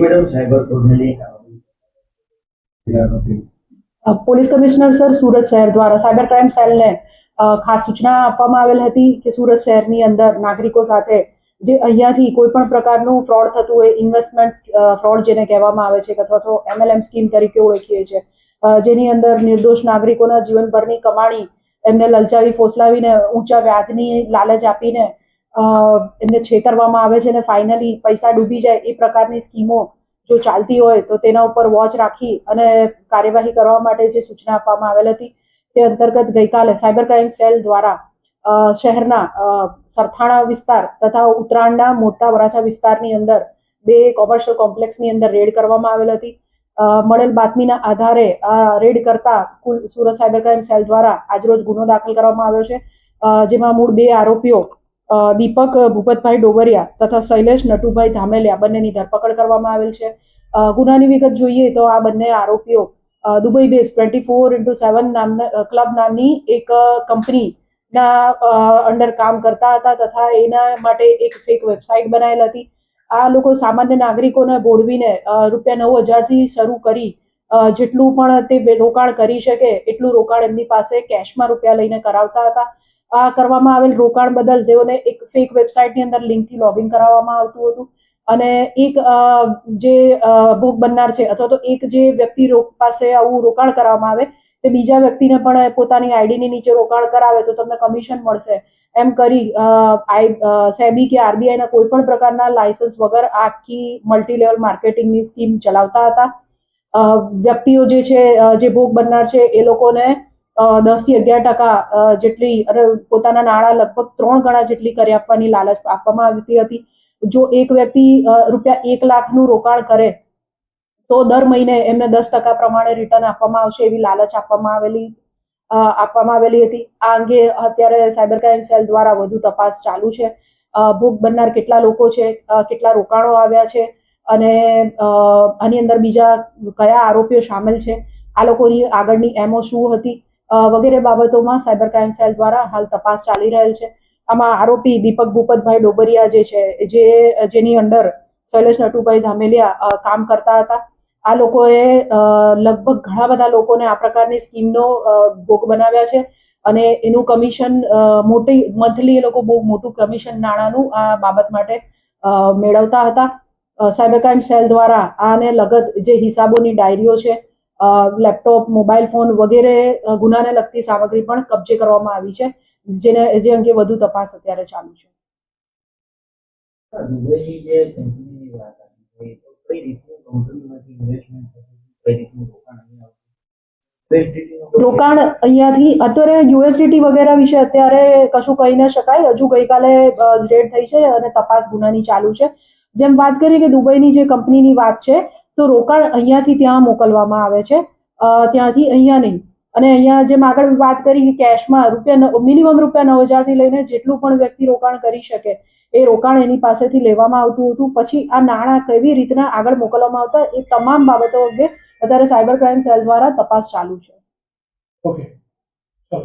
Madam cyber ફ્રોડને લઈને police commissioner sir Surat શહેર દ્વારા સાયબર ક્રાઇમ સેલને ખાસ સૂચના આપવામાં આવેલ હતી કે સુરત શહેરની અંદર નાગરિકો સાથે જે અહીંયાથી કોઈ પણ પ્રકારનું ફ્રોડ થતું હોય, ઇન્વેસ્ટમેન્ટ ફ્રોડ જેને કહેવામાં આવે છે અથવા તો MLM સ્કીમ તરીકે ઓળખીએ છીએ, જેની અંદર નિર્દોષ નાગરિકોના જીવનભરની કમાણી એમને લલચાવી ફોસલાવીને ઊંચા વ્યાજની લાલચ આપીને એમને છેતરવામાં આવે છે અને ફાઇનલી પૈસા ડૂબી જાય એ પ્રકારની સ્કીમો જો ચાલતી હોય તો તેના ઉપર વોચ રાખી અને કાર્યવાહી કરવા માટે જે સૂચના આપવામાં આવેલ હતી તે અંતર્ગત ગઈકાલે સાયબર ક્રાઇમ સેલ દ્વારા શહેરના સરથાણા વિસ્તાર તથા ઉત્તરાયણના મોટા વરાછા વિસ્તારની અંદર બે કોમર્શિયલ કોમ્પ્લેક્સની અંદર રેડ કરવામાં આવેલ હતી. મળેલ બાતમીના આધારે આ રેડ કરતા કુલ સુરત સાયબર ક્રાઇમ સેલ દ્વારા આજરોજ ગુનો દાખલ કરવામાં આવ્યો છે, જેમાં મૂળ બે આરોપીઓ દીપક ભૂપતભાઈ ડોબરિયા તથા શૈલેષ નટુભાઈ ધામેલિયા બંનેની ધરપકડ કરવામાં આવેલ છે. ગુનાની વિગત જોઈએ તો આ બંને આરોપીઓ દુબઈ બેઝ 24x7 ક્લબ નામની એક કંપનીના અંડર કામ કરતા હતા તથા એના માટે એક ફેક વેબસાઇટ બનાવેલ હતી. આ લોકો સામાન્ય નાગરિકોને ભોળવીને ₹9,000 થી શરૂ કરી જેટલું પણ તે રોકાણ કરી શકે એટલું રોકાણ એમની પાસે કેશમાં રૂપિયા લઈને કરાવતા હતા. આ કરવામાં આવેલ રોકાણ બદલ તેઓને એક ફેક વેબસાઇટની અંદર લિંકથી લોગિન કરાવવામાં આવતું હતું અને એક જે ભોગ બનનાર છે અથવા તો એક જે વ્યક્તિ પાસે આવું રોકાણ કરવામાં આવે તે બીજા વ્યક્તિને પણ પોતાની આઈડીની નીચે રોકાણ કરાવે તો તમને કમિશન મળશે એમ કરી સેબી કે RBIના કોઈ પણ પ્રકારના લાયસન્સ વગર આખી મલ્ટી લેવલ માર્કેટિંગની સ્કીમ ચલાવતા હતા. વ્યક્તિઓ જે છે જે ભોગ બનનાર છે એ લોકોને 10 થી 11% જેટલી અને પોતાના નાણાં લગભગ 3 ગણા જેટલી કરી આપવાની લાલચ આપવામાં આવતી હતી. જો એક વ્યક્તિ ₹1 લાખનું રોકાણ કરે તો દર મહિને એમને 10% પ્રમાણે રિટર્ન આપવામાં આવશે એવી લાલચ આપવામાં આવેલી હતી. આ અંગે અત્યારે સાયબર ક્રાઇમ સેલ દ્વારા વધુ તપાસ ચાલુ છે. ભોગ બનનાર કેટલા લોકો છે, કેટલા રોકાણો આવ્યા છે અને આની અંદર બીજા કયા આરોપીઓ સામેલ છે, આ લોકોની આગળની એમઓ શું હતી વગેરે બાબતોમાં સાયબર ક્રાઇમ સેલ દ્વારા હાલ તપાસ ચાલી રહેલ છે. આમાં આરોપી દીપક ભૂપતભાઈ ડોબરિયા જે છે જેની અંડર શૈલેષ નટુભાઈ ધામેલિયા કામ કરતા હતા. આ લોકોએ લગભગ ઘણા બધા લોકોને આ પ્રકારની સ્કીમનો ભોગ બનાવ્યા છે અને એનું કમિશન મોટી મંથલી એ લોકો બહુ મોટું કમિશન નાણાંનું આ બાબત માટે મેળવતા હતા. સાયબર ક્રાઇમ સેલ દ્વારા આને લગત જે હિસાબોની ડાયરીઓ છે, લેપટોપ, મોબાઈલ ફોન વગેરે ગુનાને લગતી સામગ્રી પણ કબજે કરવામાં આવી છે, જે અંગે વધુ તપાસ અત્યારે ચાલુ છે. દુબઈની જે કંપનીની વાત આવી તો કઈ રીતનું કંપનીમાંથી ઇન્વેસ્ટમેન્ટ થતું, કઈ રીતનું રોકાણ અહીંયાથી અત્યારે USDT વગેરે વિશે અત્યારે કશું કહી ન શકાય. હજુ ગઈકાલે રેડ થઈ છે અને તપાસ ગુનાની ચાલુ છે. જેમ વાત કરી કે દુબઈની જે કંપનીની વાત છે તો રોકાણ અહીંયાથી ત્યાં મોકલવામાં આવે છે, ત્યાંથી અહીંયા નહીં. અને અહીંયા જેમ આગળ વાત કરી કે કેશમાં મિનિમમ ₹9,000 થી લઈને જેટલું પણ વ્યક્તિ રોકાણ કરી શકે એ રોકાણ એની પાસેથી લેવામાં આવતું હતું. પછી આ નાણાં કેવી રીતના આગળ મોકલવામાં આવતા એ તમામ બાબતો અંગે અત્યારે સાયબર ક્રાઇમ સેલ દ્વારા તપાસ ચાલુ છે. ઓકે.